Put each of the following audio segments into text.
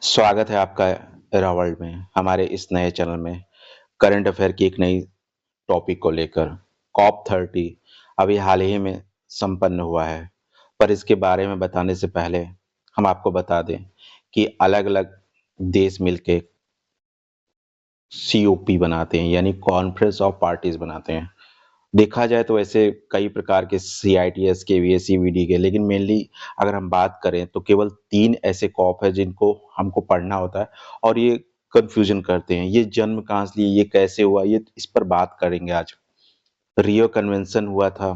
स्वागत है आपका एरा वर्ल्ड में हमारे इस नए चैनल में करंट अफेयर की एक नई टॉपिक को लेकर कॉप 30 अभी हाल ही में संपन्न हुआ है। पर इसके बारे में बताने से पहले हम आपको बता दें कि अलग-अलग देश मिलके सीओपी बनाते हैं, यानी कॉन्फ्रेंस ऑफ पार्टीज बनाते हैं। देखा जाए तो ऐसे कई प्रकार के सीआईटीएस के, वीएससीवीडी के, लेकिन मेनली अगर हम बात करें तो केवल 3 ऐसे कॉप है जिनको हमको पढ़ना होता है और ये कन्फ्यूजन करते हैं। ये जन्म कहाँ से लिए, ये कैसे हुआ, ये इस पर बात करेंगे आज। रियो कन्वेंशन हुआ था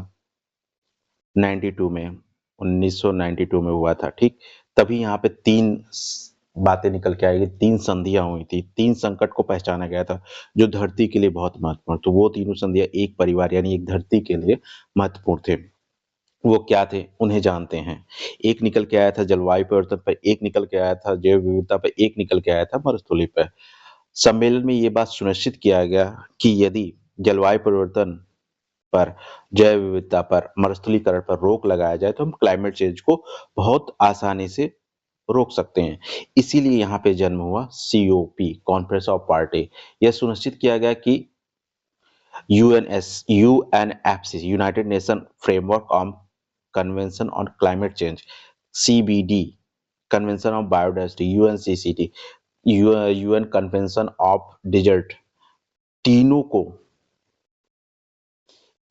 92 में, 1992 में हुआ था, ठीक? तभी यहाँ पे 3 बातें निकल के आएगी, 3 संधियाँ हुई थी, 3 संकट को पहचाना गया था, जो धरती के लिए बहुत महत्वपूर्ण। तो वो तीनों संधियाँ एक परिवार यानी एक धरती के लिए महत्वपूर्ण थे। वो क्या थे, उन्हें जानते हैं। एक निकल के आया था जलवायु परिवर्तन पर, एक निकल के आया था जैव विविधता पर, एक निकल के आया था मरुस्थलीकरण पर। सम्मेलन में ये बात सुनिश्चित किया गया कि यदि जलवायु परिवर्तन पर, जैव विविधता पर, मरुस्थलीकरण पर रोक लगाया जाए तो हम क्लाइमेट चेंज को बहुत आसानी से रोक सकते हैं। इसीलिए यहाँ पे जन्म हुआ सीओपी, कॉन्फ्रेंस ऑफ पार्टी। यह सुनिश्चित किया गया कि UNFC, United Nation framework on convention on climate change, CBD, convention of biodiversity, UNCCT, UN convention of desert, तीनों को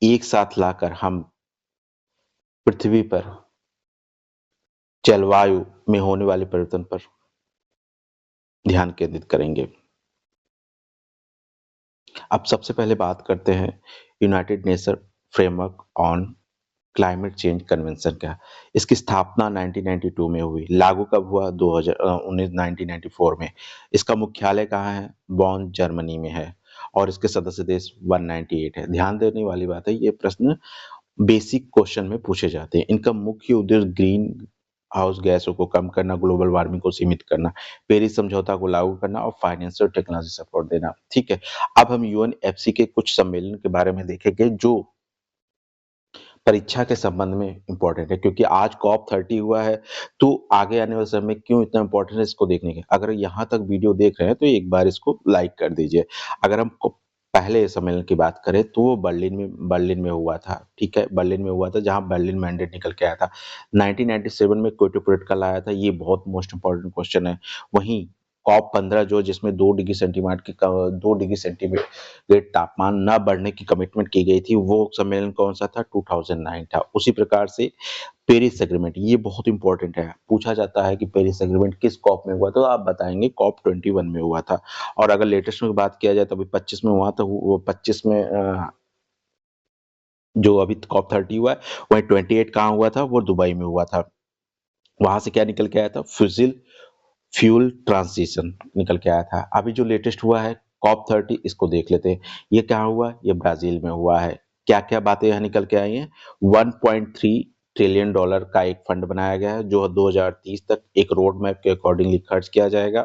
एक साथ लाकर हम पृथ्वी पर जलवायु में होने वाले परिवर्तन पर ध्यान केंद्रित करेंगे। अब सबसे पहले बात करते हैं United Nation framework on climate change convention का। इसकी स्थापना 1992 में हुई। लागू कब हुआ? 1994 में। इसका मुख्यालय कहाँ है? बॉन, जर्मनी में है और इसके सदस्य देश 198 है। ध्यान देने वाली बात है, ये प्रश्न बेसिक क्वेश्चन में पूछे जाते हैं। इनका मुख्य उद्देश्य ग्रीन हाउस गैसों को कम करना, ग्लोबल वार्मिंग को सीमित करना, पेरिस समझौता को लागू करना और फाइनेंशियल टेक्नोलॉजी सपोर्ट देना। ठीक है, अब हम यूएनएफसी के कुछ सम्मेलन के बारे में देखेंगे जो परीक्षा के संबंध में इम्पोर्टेंट है, क्योंकि आज कॉप 30 हुआ है तो आगे आने वाले समय में क्यों इतना इम्पोर्टेंट है इसको देखने के। अगर यहाँ तक वीडियो देख रहे हैं तो एक बार इसको लाइक कर दीजिए। अगर हम पहले सम्मेलन की बात करें तो वो बर्लिन में हुआ था। ठीक है, बर्लिन में हुआ था, जहाँ बर्लिन मैंडेट निकल के आया था। 1997 में क्योटो प्रोटोकॉल आया था, ये बहुत मोस्ट इंपॉर्टेंट क्वेश्चन है। वहीं कॉप 15 जो, जिसमें 2 डिग्री सेंटीग्रेड तापमान न बढ़ने की कमिटमेंट की गई थी, वो सम्मेलन कौन सा था? 2009 था। उसी प्रकार से पेरिस एग्रीमेंट, ये बहुत इंपॉर्टेंट है। पूछा जाता है कि पेरिस एग्रीमेंट किस कॉप में हुआ, तो आप बताएंगे कॉप 21 में हुआ था। और अगर लेटेस्ट में बात किया जाए तो अभी 25 में हुआ था। वो 25 में जो अभी कॉप 30 हुआ है, वहीं 28 कहाँ हुआ था? वो दुबई में हुआ था। वहां से क्या निकल के आया था? फ्यूजिल फ्यूल ट्रांजिशन निकल के आया था। अभी जो लेटेस्ट हुआ है कॉप 30, इसको देख लेते हैं। ये कहाँ हुआ? ये ब्राजील में हुआ है। क्या क्या बातें यहाँ निकल के आई हैं? 1.3 ट्रिलियन डॉलर का एक फंड बनाया गया है, जो 2030 तक एक रोड मैप के अकॉर्डिंगली खर्च किया जाएगा।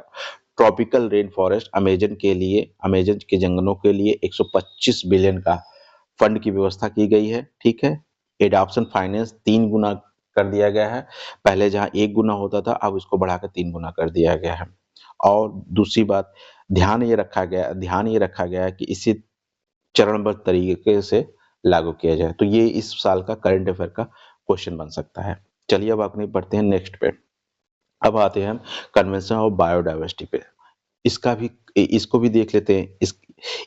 ट्रॉपिकल रेन फॉरेस्ट, अमेजन के लिए, अमेजन के जंगलों के लिए 125 बिलियन का फंड की व्यवस्था की गई है। ठीक है, एडॉप्शन फाइनेंस 3 गुना कर दिया गया है। पहले जहां 1 गुना होता था, अब इसको बढ़ाकर 3 गुना कर दिया गया है। और दूसरी बात, ध्यान ये रखा गया है कि इसे चरणबद्ध तरीके से लागू किया जाए। तो ये इस साल का करंट अफेयर का क्वेश्चन बन सकता है। चलिए अब आगे बढ़ते हैं नेक्स्ट पे। अब आते हैं हम कन्वेंशन ऑफ बायोडाइवर्सिटी पे। इसका भी इसको भी देख लेते हैं।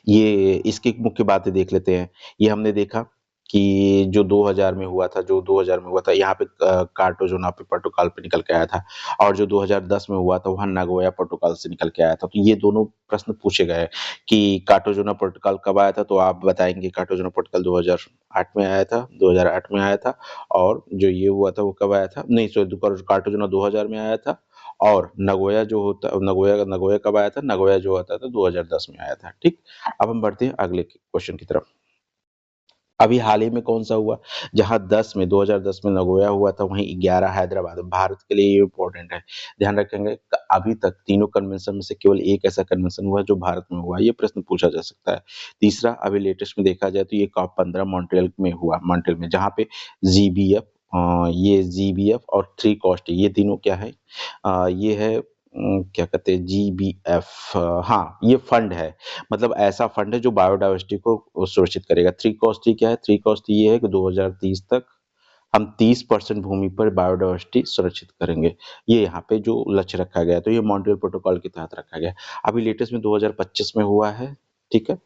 ये इसकी मुख्य बातें देख लेते हैं। ये हमने देखा कि जो 2000 में हुआ था, यहाँ पे कार्टागोना पे प्रोटोकॉल पे निकल के आया था, और जो 2010 में हुआ था वहाँ नागोया प्रोटोकॉल से निकल के आया था। तो ये दोनों प्रश्न पूछे गए कि कार्टागोना प्रोटोकॉल कब आया था, तो आप बताएंगे कार्टागोना प्रोटोकॉल 2008 में आया था, 2008 में आया था। और जो ये हुआ था वो कब आया था? नहीं सॉरी, कार्टागोना 2000 में आया था। और नगोया कब आया था? नगोया जो आता था 2010 में आया था। ठीक, अब हम बढ़ते हैं अगले क्वेश्चन की तरफ। अभी हाल ही में कौन सा हुआ? जहां 2010 में नगोया हुआ था, वहीं 11 हैदराबाद। भारत के लिए ये इंपॉर्टेंट है, ध्यान रखेंगे। अभी तक तीनों कन्वेंशन में से केवल एक ऐसा कन्वेंशन हुआ जो भारत में हुआ, ये प्रश्न पूछा जा सकता है। तीसरा, अभी लेटेस्ट में देखा जाए तो ये कॉप 15 मॉन्ट्रियल में हुआ, मॉन्ट्रियल में, जहाँ पे जीबीएफ, ये जीबीएफ और 3 कॉस्ट, ये तीनों क्या है? ये है क्या कहते हैं जीबीएफ, हाँ, ये फंड है। मतलब ऐसा फंड है जो बायोडायवर्सिटी को सुरक्षित करेगा। 3 कॉस 3 क्या है? 3 कॉस 3 ये है कि 2030 तक हम 30% भूमि पर बायोडायवर्सिटी सुरक्षित करेंगे। ये यहाँ पे जो लक्ष्य रखा गया है, तो ये मॉन्ट्रियल प्रोटोकॉल के तहत रखा गया है। अभी लेटेस्ट में 2025 में हुआ है, ठीक है?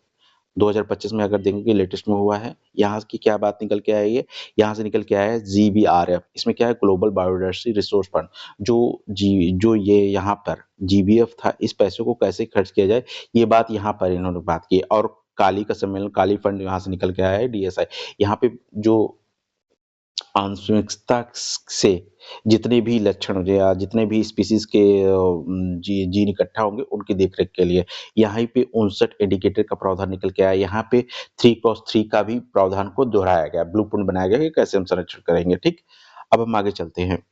2025 में अगर देखेंगे लेटेस्ट में हुआ है, यहाँ की क्या बात निकल के आई है? यहाँ से निकल के आया है जीबीआरएफ। इसमें क्या है? Global biodiversity resource fund. जो ये यहाँ पर जीबीएफ था, इस पैसे को कैसे खर्च किया जाए, ये बात यहाँ पर इन्होंने बात की। और काली का सम्मेलन, काली फंड यहाँ से निकल के आया है, डीएसआई। यहाँ पे जो आनुवंशिकता से जितने भी लक्षण या जितने भी स्पीशीज के जीन इकट्ठा होंगे, उनकी देखरेख के लिए यहाँ पे 59 इंडिकेटर का प्रावधान निकल के आया। यहाँ पे 3x3 का भी प्रावधान को दोहराया गया, ब्लूप्रिंट बनाया गया कि कैसे हम संरक्षण करेंगे। ठीक, अब हम आगे चलते हैं,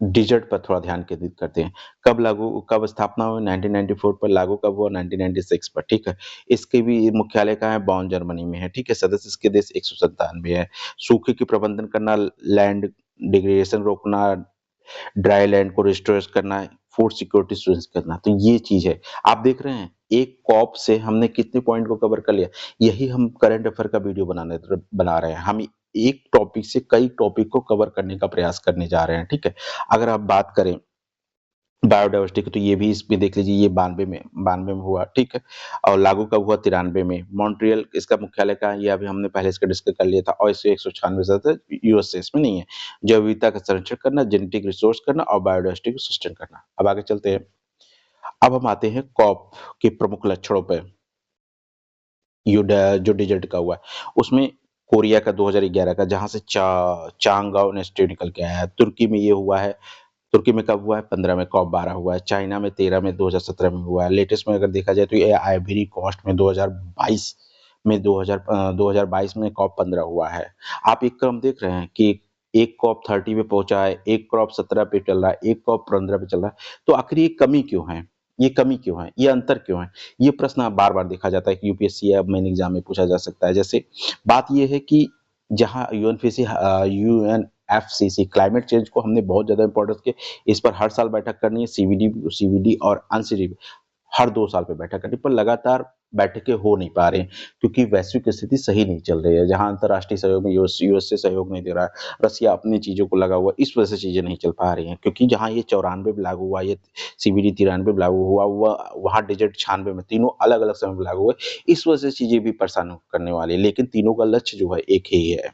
डिजर्ट पर थोड़ा ध्यान केंद्रित करते हैं। कब स्थापना हुई? 1994 पर। लागू कब हुआ? 1996 पर। ठीक है, इसके भी मुख्यालय कहाँ है? बॉन, जर्मनी में है। ठीक है, सदस्य इसके देश 197 है। सूखे की प्रबंधन करना, लैंड डिग्रेडेशन रोकना, ड्राई लैंड को रिस्टोर करना, फूड सिक्योरिटी सुनिश्चित करना, तो ये चीज है। आप देख रहे हैं एक कॉप से हमने कितने पॉइंट को कवर कर लिया। यही हम करंट अफेयर का वीडियो बना रहे हैं। हम एक टॉपिक से कई टॉपिक को कवर करने का प्रयास करने जा रहे हैं। ठीक है, अगर आप बात करें बायोडायवर्सिटी की, तो ये भी इसमें देख लीजिए, ये 92 में हुआ। ठीक है, और लागू कब हुआ? 93 में। मॉन्ट्रियल इसका मुख्यालय कहाँ है? ये अभी हमने पहले इसका डिस्कस कर लिया था। और इसे 196 यूएसए इसमें नहीं है। जैव विविधता का संरक्षण करना, जेनेटिक रिसोर्स करना और बायोडायवर्सिटी को सस्टेन करना। अब आगे चलते हैं। अब हम आते हैं कॉप के प्रमुख लक्षणों पे। जो डिजर्ट का हुआ है, उसमें कोरिया का 2011 का, जहां से चांगगाओ इंस्टीट्यूट निकल के आया है। तुर्की में ये हुआ है। तुर्की में कब हुआ है? 15 में। कॉप 12 हुआ है। चाइना में 13 में, 2017 में हुआ है। लेटेस्ट में अगर देखा जाए तो ये आइवरी कोस्ट में 2022 में, 2022 में कॉप 15 हुआ है। आप एक क्रम देख रहे हैं कि एक कॉप 30 पे पहुंचा है, एक कॉप 17 पे चल रहा है, एक कॉप 15 पे चल रहा है। तो आखिर ये कमी क्यों है? ये कमी क्यों है? ये अंतर क्यों है? ये प्रश्न बार बार देखा जाता है कि यूपीएससी या मेन एग्जाम में पूछा जा सकता है। जैसे बात ये है कि जहाँ यूएनएफसीसी क्लाइमेट चेंज को हमने बहुत ज्यादा इंपॉर्टेंस के, इस पर हर साल बैठक करनी है। सीवीडी और अनसीडी हर 2 साल पे बैठक करनी, पर लगातार बैठकें हो नहीं पा रही हैं, क्योंकि वैश्विक स्थिति सही नहीं चल रही है। जहां अंतर्राष्ट्रीय सहयोग में यूएस से सहयोग नहीं दे रहा है, रसिया अपनी चीजों को लगा हुआ, इस वजह से चीजें नहीं चल पा रही हैं। क्योंकि जहां ये 94 में लागू हुआ, ये सीबीडी 93 में लागू हुआ, वहां डिजिट 96 में, तीनों अलग अलग समय में लागू हुए। इस वजह से चीजें भी परेशान करने वाली है, लेकिन तीनों का लक्ष्य जो है एक ही है।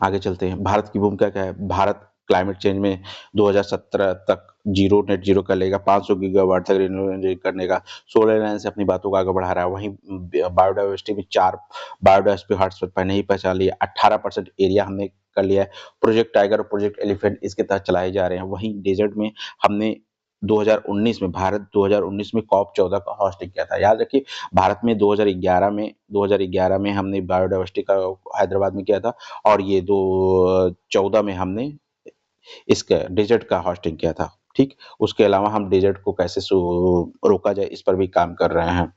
आगे चलते हैं। भारत की भूमिका क्या है? भारत क्लाइमेट चेंज में 2017 तक नेट जीरो कर लेगा, 500 गीगावाट तक रिन्यूएबल करने का सोलर लाइन से अपनी बातों को आगे बढ़ा रहा है। वहीं बायोडायवर्सिटी में 4 बायोडायवर्सिटी हॉटस्पॉट पहले ही पहचान लिया, 18% एरिया हमने कर लिया है। प्रोजेक्ट टाइगर और प्रोजेक्ट एलिफेंट इसके तहत चलाए जा रहे हैं। वहीं डेजर्ट में हमने 2019 में, भारत 2019 में कॉप 14 का होस्टिंग किया था। याद रखिए, भारत में 2011 में हमने बायोडायवर्सिटी का हैदराबाद में किया था, और ये 2014 में हमने इसका डेजर्ट का होस्टिंग किया था। ठीक, उसके अलावा हम डेजर्ट को कैसे रोका जाए, इस पर भी काम कर रहे हैं।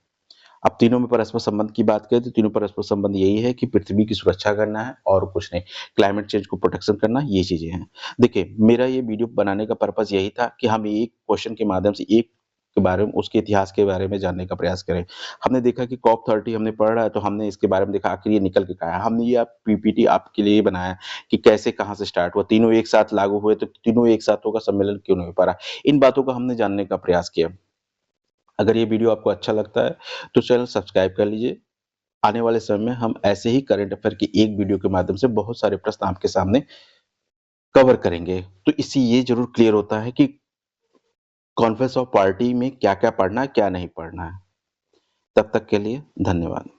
अब तीनों में परस्पर संबंध की बात करें तो तीनों परस्पर संबंध यही है कि पृथ्वी की सुरक्षा करना है और कुछ नहीं। क्लाइमेट चेंज को प्रोटेक्शन करना, ये चीजें हैं। देखिए, मेरा ये वीडियो बनाने का पर्पस यही था कि हम एक क्वेश्चन के माध्यम से, एक के बारे में, उसके इतिहास के बारे में जानने का प्रयास करें। हमने देखा कि कॉप 30 हमने पढ़ रहा है, तो हमने इसके बारे में देखा आखिर ये निकल के क्या है। हमने ये पीपीटी आपके लिए बनाया कि कैसे, कहाँ से स्टार्ट हुआ, तीनों एक साथ लागू हुए, तो तीनों एक साथ होगा, सम्मेलन क्यों नहीं हो पा रहा। इन बातों का हमने जानने का प्रयास किया। अगर ये वीडियो आपको अच्छा लगता है तो चैनल सब्सक्राइब कर लीजिए। आने वाले समय में हम ऐसे ही करंट अफेयर की एक वीडियो के माध्यम से बहुत सारे प्रश्न आपके सामने कवर करेंगे। तो इससे ये ज़रूर क्लियर होता है कि कॉन्फ्रेंस ऑफ पार्टी में क्या-क्या पढ़ना है, क्या नहीं पढ़ना है। तब तक के लिए धन्यवाद।